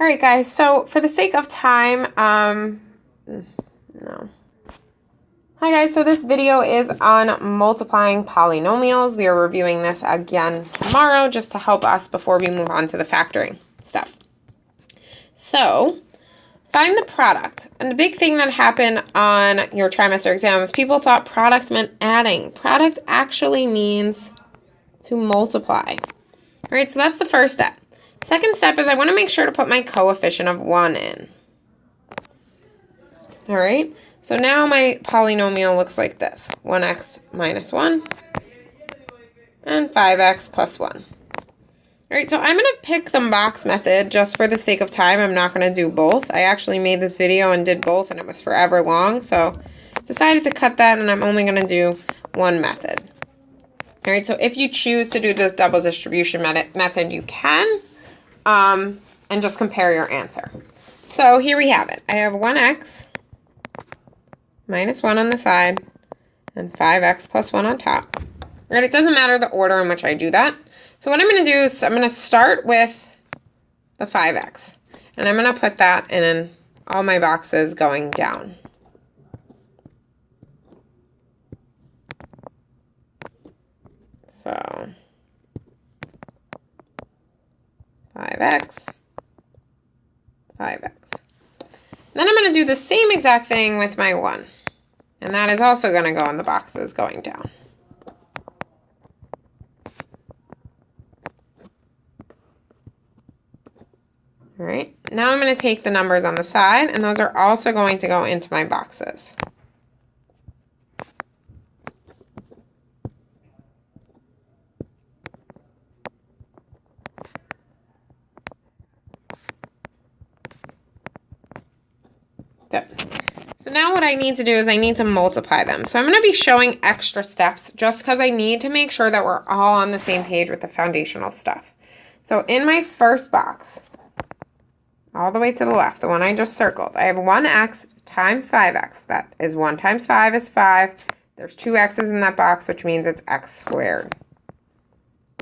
All right, guys, so for the sake of time, no. Hi, guys, so this video is on multiplying polynomials. We are reviewing this again tomorrow just to help us before we move on to the factoring stuff. So, find the product. And the big thing that happened on your trimester exam is people thought product meant adding. Product actually means to multiply. All right, so that's the first step. Second step is I want to make sure to put my coefficient of 1 in. All right, so now my polynomial looks like this. 1x minus 1 and 5x plus 1. All right, so I'm going to pick the box method just for the sake of time. I'm not going to do both. I actually made this video and did both, and it was forever long, so decided to cut that, and I'm only going to do one method. All right, so if you choose to do the double distribution method, you can. And just compare your answer. So here we have it. I have 1x minus 1 on the side and 5x plus 1 on top. And it doesn't matter the order in which I do that. So what I'm going to do is I'm going to start with the 5x. And I'm going to put that in all my boxes going down. So 5x, 5x. Then I'm going to do the same exact thing with my 1. And that is also going to go in the boxes going down. All right, now I'm going to take the numbers on the side, and those are also going to go into my boxes. Good. So now what I need to do is I need to multiply them. So I'm going to be showing extra steps just because I need to make sure that we're all on the same page with the foundational stuff. So in my first box, all the way to the left, the one I just circled, I have 1x times 5x. That is 1 times 5 is 5. There's 2 x's in that box, which means it's x squared.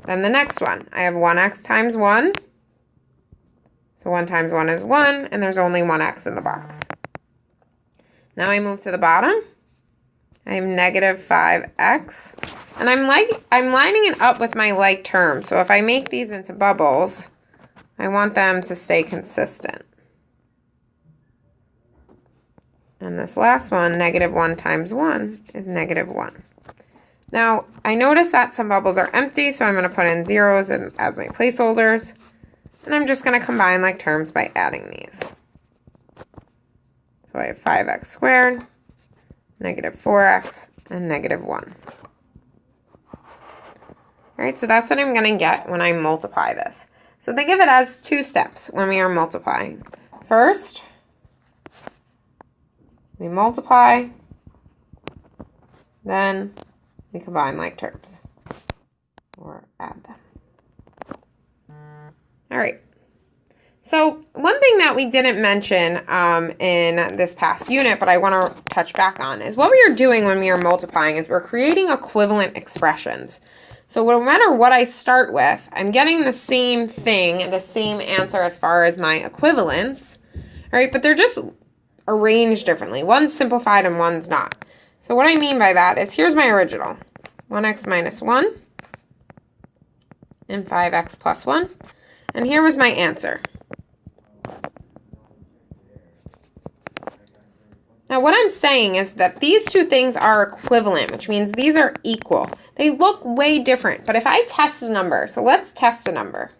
Then the next one, I have 1x times 1. So 1 times 1 is 1, and there's only 1x in the box. Now I move to the bottom. I have negative 5x. And I'm lining it up with my like terms. So if I make these into bubbles, I want them to stay consistent. And this last one, negative 1 times 1, is negative 1. Now, I notice that some bubbles are empty, so I'm going to put in zeros as my placeholders. And I'm just going to combine like terms by adding these. So I have 5x squared, negative 4x, and negative 1. All right, so that's what I'm going to get when I multiply this. So think of it as 2 steps when we are multiplying. First, we multiply, then we combine like terms, or add them. All right. So one thing that we didn't mention in this past unit, but I want to touch back on, is what we are doing when we are multiplying is we're creating equivalent expressions. So no matter what I start with, I'm getting the same thing, the same answer as far as my equivalents, all right? But they're just arranged differently. One's simplified and one's not. So what I mean by that is here's my original, 1x minus 1 and 5x plus 1. And here was my answer. Now what I'm saying is that these two things are equivalent, which means these are equal. They look way different, but if I test a number, so let's test a number.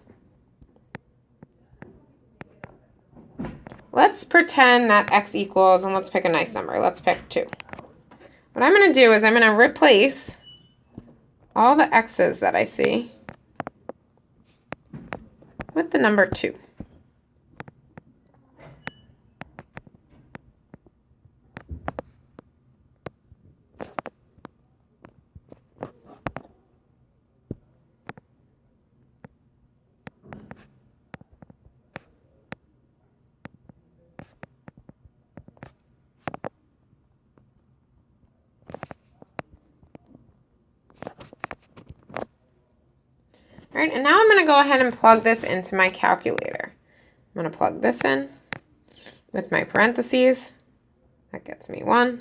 Let's pretend that x equals, and let's pick a nice number. Let's pick 2. What I'm going to do is I'm going to replace all the x's that I see with the number 2. All right, and now I'm going to go ahead and plug this into my calculator. going to plug this in with my parentheses. That gets me 1.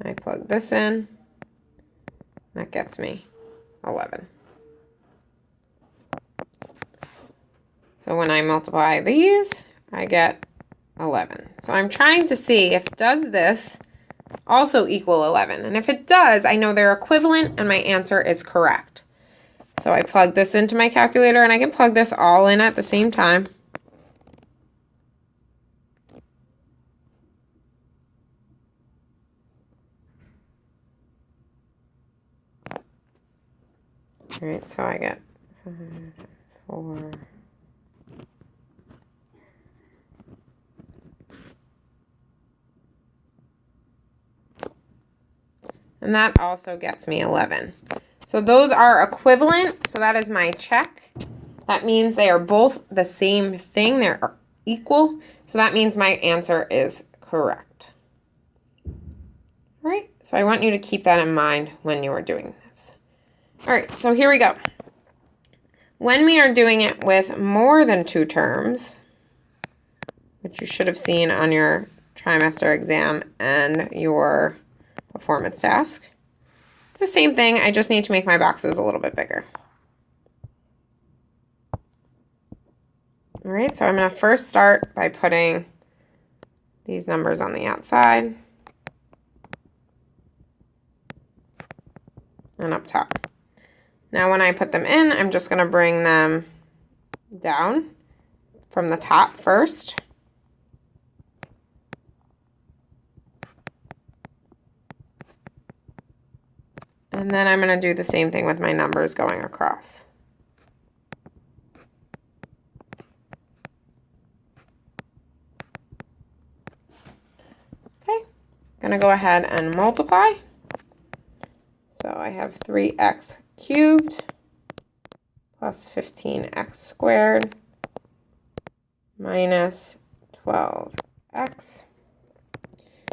I plug this in. That gets me 11. So when I multiply these, I get 11. So I'm trying to see if does this also equal 11. And if it does, I know they're equivalent and my answer is correct. So I plug this into my calculator, and I can plug this all in at the same time. All right, so I get 5, 4. And that also gets me 11. So those are equivalent. So that is my check. That means they are both the same thing. They're equal. So that means my answer is correct. All right. So I want you to keep that in mind when you are doing this. All right. So here we go. When we are doing it with more than 2 terms, which you should have seen on your trimester exam and your performance task. It's the same thing. I just need to make my boxes a little bit bigger. All right, so I'm going to first start by putting these numbers on the outside and up top. Now when I put them in, I'm just going to bring them down from the top first. And then I'm going to do the same thing with my numbers going across. Okay, I'm going to go ahead and multiply. So I have 3x cubed plus 15x squared minus 12x.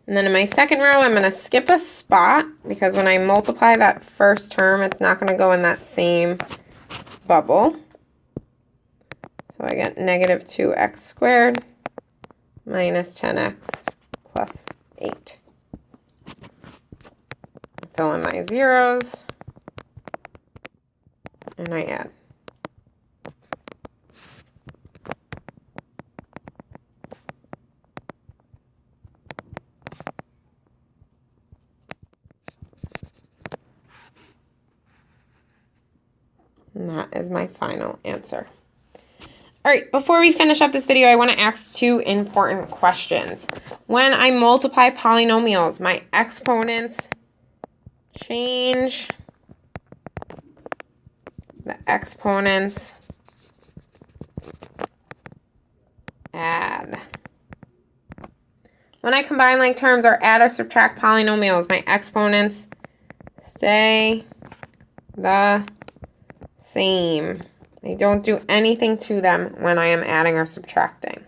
And then in my second row, I'm going to skip a spot because when I multiply that first term, it's not going to go in that same bubble. So I get negative 2x squared minus 10x plus 8. Fill in my zeros, and I add. And that is my final answer. All right, before we finish up this video, I want to ask 2 important questions. When I multiply polynomials, my exponents change, the exponents add. When I combine like terms or add or subtract polynomials, my exponents stay the same. I don't do anything to them when I am adding or subtracting.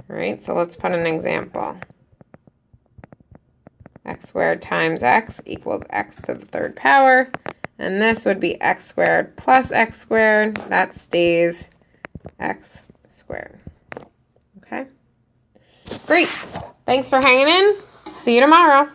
All right, so let's put an example. X squared times x equals x to the 3rd power. And this would be x squared plus x squared. That stays x squared. Okay? Great. Thanks for hanging in. See you tomorrow.